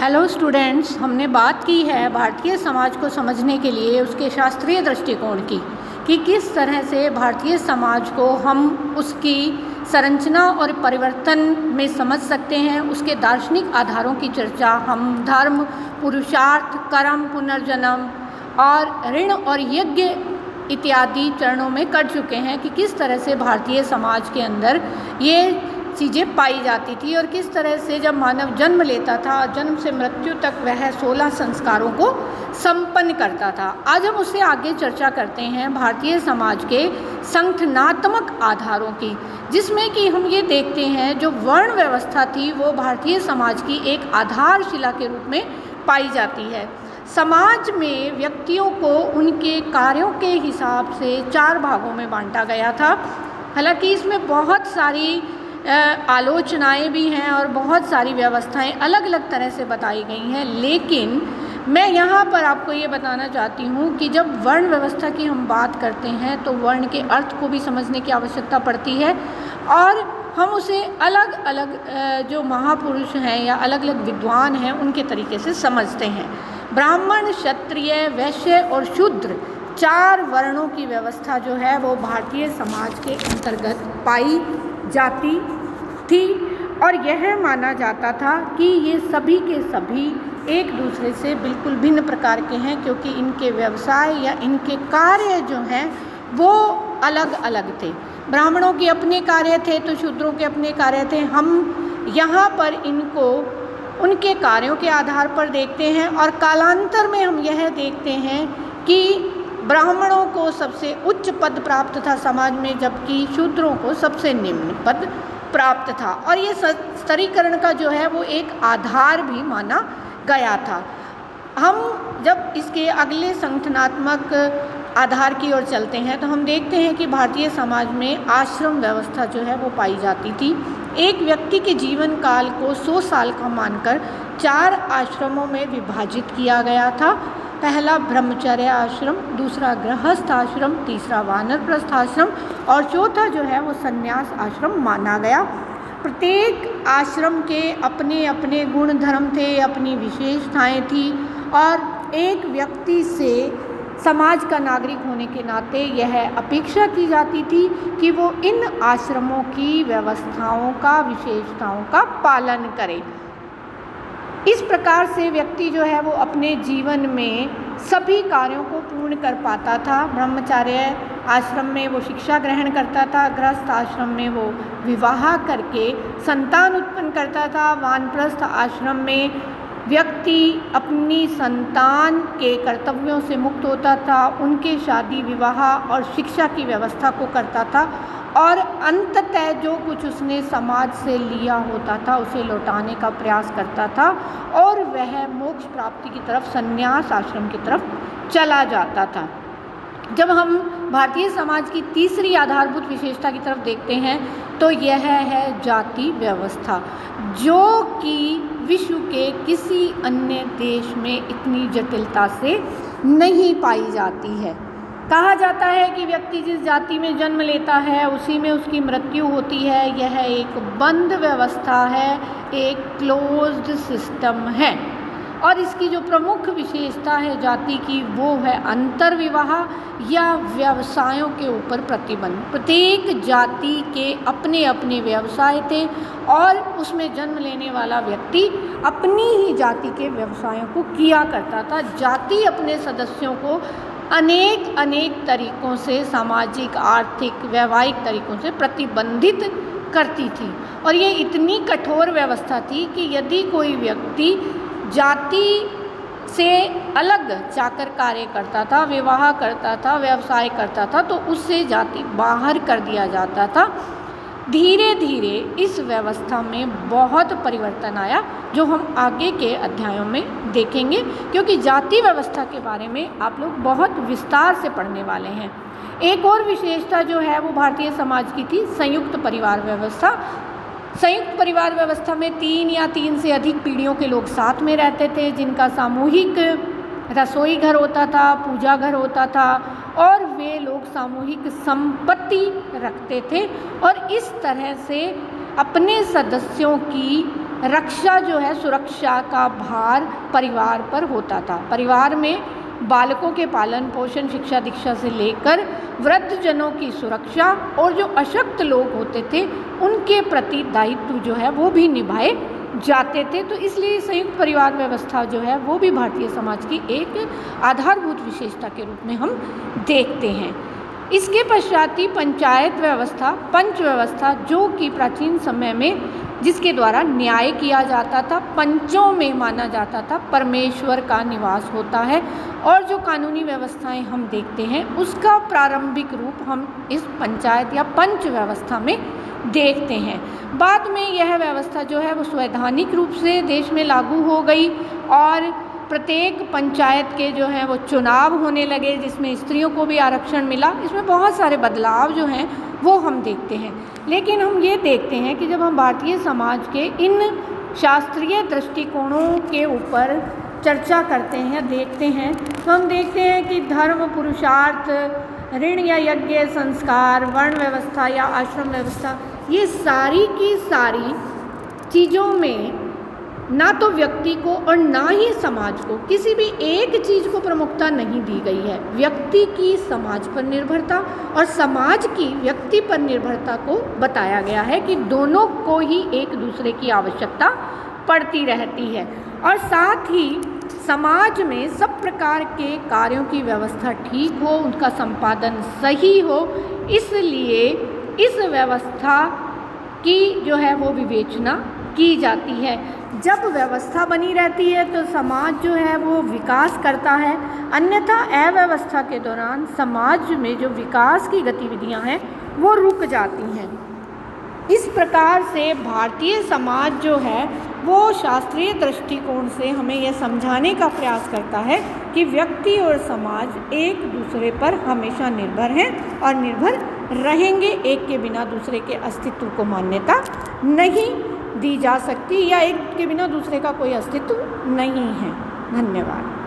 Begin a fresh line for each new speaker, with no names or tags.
Hello students, हमने बात की है भारतीय समाज को समझने के लिए उसके शास्त्रीय दृष्टिकोण की कि किस तरह से भारतीय समाज को हम उसकी संरचना और परिवर्तन में समझ सकते हैं। उसके दार्शनिक आधारों की चर्चा हम धर्म, पुरुषार्थ, कर्म, पुनर्जन्म और ऋण और यज्ञ इत्यादि चरणों में कर चुके हैं कि किस तरह से भारतीय समाज के अंदर ये चीज़ें पाई जाती थी और किस तरह से जब मानव जन्म लेता था, जन्म से मृत्यु तक वह 16 संस्कारों को संपन्न करता था। आज हम उससे आगे चर्चा करते हैं भारतीय समाज के संगठनात्मक आधारों की, जिसमें कि हम ये देखते हैं जो वर्ण व्यवस्था थी वो भारतीय समाज की एक आधारशिला के रूप में पाई जाती है। समाज में व्यक्तियों को उनके कार्यों के हिसाब से 4 भागों में बांटा गया था। हालांकि इसमें बहुत सारी आलोचनाएं भी हैं और बहुत सारी व्यवस्थाएं अलग अलग तरह से बताई गई हैं, लेकिन मैं यहाँ पर आपको ये बताना चाहती हूँ कि जब वर्ण व्यवस्था की हम बात करते हैं तो वर्ण के अर्थ को भी समझने की आवश्यकता पड़ती है और हम उसे अलग अलग जो महापुरुष हैं या अलग अलग विद्वान हैं उनके तरीके से समझते हैं। ब्राह्मण, क्षत्रिय, वैश्य और शूद्र 4 वर्णों की व्यवस्था जो है वो भारतीय समाज के अंतर्गत पाई जाती थी और यह माना जाता था कि ये सभी के सभी एक दूसरे से बिल्कुल भिन्न प्रकार के हैं, क्योंकि इनके व्यवसाय या इनके कार्य जो हैं वो अलग अलग थे। ब्राह्मणों के अपने कार्य थे तो शूद्रों के अपने कार्य थे। हम यहाँ पर इनको उनके कार्यों के आधार पर देखते हैं और कालांतर में हम यह देखते हैं कि ब्राह्मणों को सबसे उच्च पद प्राप्त था समाज में, जबकि शूद्रों को सबसे निम्न पद प्राप्त था और ये स्तरीकरण का जो है वो एक आधार भी माना गया था। हम जब इसके अगले संगठनात्मक आधार की ओर चलते हैं तो हम देखते हैं कि भारतीय समाज में आश्रम व्यवस्था जो है वो पाई जाती थी। एक व्यक्ति के जीवन काल को 100 साल का मानकर 4 आश्रमों में विभाजित किया गया था। पहला ब्रह्मचर्य आश्रम, दूसरा गृहस्थ आश्रम, तीसरा वानप्रस्थ आश्रम और चौथा जो है वो संन्यास आश्रम माना गया। प्रत्येक आश्रम के अपने अपने गुण धर्म थे, अपनी विशेषताएं थी और एक व्यक्ति से समाज का नागरिक होने के नाते यह अपेक्षा की जाती थी कि वो इन आश्रमों की व्यवस्थाओं का, विशेषताओं का पालन करे। इस प्रकार से व्यक्ति जो है वो अपने जीवन में सभी कार्यों को पूर्ण कर पाता था। ब्रह्मचार्य आश्रम में वो शिक्षा ग्रहण करता था, गृहस्थ आश्रम में वो विवाह करके संतान उत्पन्न करता था, वानप्रस्थ आश्रम में व्यक्ति अपनी संतान के कर्तव्यों से मुक्त होता था, उनके शादी विवाह और शिक्षा की व्यवस्था को करता था और अंततः जो कुछ उसने समाज से लिया होता था उसे लौटाने का प्रयास करता था और वह मोक्ष प्राप्ति की तरफ, संन्यास आश्रम की तरफ चला जाता था। जब हम भारतीय समाज की तीसरी आधारभूत विशेषता की तरफ देखते हैं तो यह है जाति व्यवस्था, जो कि विश्व के किसी अन्य देश में इतनी जटिलता से नहीं पाई जाती है। कहा जाता है कि व्यक्ति जिस जाति में जन्म लेता है उसी में उसकी मृत्यु होती है। यह एक बंद व्यवस्था है, एक क्लोज्ड सिस्टम है और इसकी जो प्रमुख विशेषता है जाति की वो है अंतर्विवाह या व्यवसायों के ऊपर प्रतिबंध। प्रत्येक जाति के अपने अपने व्यवसाय थे और उसमें जन्म लेने वाला व्यक्ति अपनी ही जाति के व्यवसायों को किया करता था। जाति अपने सदस्यों को अनेक तरीकों से, सामाजिक, आर्थिक, वैवाहिक तरीकों से प्रतिबंधित करती थी और ये इतनी कठोर व्यवस्था थी कि यदि कोई व्यक्ति जाति से अलग जाकर कार्य करता था, विवाह करता था, व्यवसाय करता था तो उससे जाति बाहर कर दिया जाता था। धीरे धीरे इस व्यवस्था में बहुत परिवर्तन आया, जो हम आगे के अध्यायों में देखेंगे, क्योंकि जाति व्यवस्था के बारे में आप लोग बहुत विस्तार से पढ़ने वाले हैं। एक और विशेषता जो है वो भारतीय समाज की थी संयुक्त परिवार व्यवस्था। संयुक्त परिवार व्यवस्था में 3 या 3 से अधिक पीढ़ियों के लोग साथ में रहते थे, जिनका सामूहिक रसोई घर होता था, पूजा घर होता था और वे लोग सामूहिक संपत्ति रखते थे और इस तरह से अपने सदस्यों की रक्षा जो है, सुरक्षा का भार परिवार पर होता था। परिवार में बालकों के पालन पोषण, शिक्षा दीक्षा से लेकर वृद्धजनों की सुरक्षा और जो अशक्त लोग होते थे उनके प्रति दायित्व जो है वो भी निभाए जाते थे। तो इसलिए संयुक्त परिवार व्यवस्था जो है वो भी भारतीय समाज की एक आधारभूत विशेषता के रूप में हम देखते हैं। इसके पश्चात ही पंचायत व्यवस्था, पंच व्यवस्था, जो कि प्राचीन समय में जिसके द्वारा न्याय किया जाता था, पंचों में माना जाता था परमेश्वर का निवास होता है, और जो कानूनी व्यवस्थाएं हम देखते हैं उसका प्रारंभिक रूप हम इस पंचायत या पंच व्यवस्था में देखते हैं। बाद में यह व्यवस्था जो है वो संवैधानिक रूप से देश में लागू हो गई और प्रत्येक पंचायत के जो हैं वो चुनाव होने लगे, जिसमें स्त्रियों को भी आरक्षण मिला। इसमें बहुत सारे बदलाव जो हैं वो हम देखते हैं। लेकिन हम ये देखते हैं कि जब हम भारतीय समाज के इन शास्त्रीय दृष्टिकोणों के ऊपर चर्चा करते हैं, देखते हैं, तो हम देखते हैं कि धर्म, पुरुषार्थ, ऋण या यज्ञ, संस्कार, वर्ण व्यवस्था या आश्रम व्यवस्था, ये सारी की सारी चीज़ों में ना तो व्यक्ति को और ना ही समाज को किसी भी एक चीज़ को प्रमुखता नहीं दी गई है। व्यक्ति की समाज पर निर्भरता और समाज की व्यक्ति पर निर्भरता को बताया गया है कि दोनों को ही एक दूसरे की आवश्यकता पड़ती रहती है, और साथ ही समाज में सब प्रकार के कार्यों की व्यवस्था ठीक हो, उनका संपादन सही हो। इसलिए इस व्यवस्था की जो है वो विवेचना की जाती है। जब व्यवस्था बनी रहती है तो समाज जो है वो विकास करता है, अन्यथा अव्यवस्था के दौरान समाज में जो विकास की गतिविधियां हैं वो रुक जाती हैं। इस प्रकार से भारतीय समाज जो है वो शास्त्रीय दृष्टिकोण से हमें यह समझाने का प्रयास करता है कि व्यक्ति और समाज एक दूसरे पर हमेशा निर्भर हैं और निर्भर रहेंगे। एक के बिना दूसरे के अस्तित्व को मान्यता नहीं दी जा सकती, या एक के बिना दूसरे का कोई अस्तित्व नहीं है। धन्यवाद।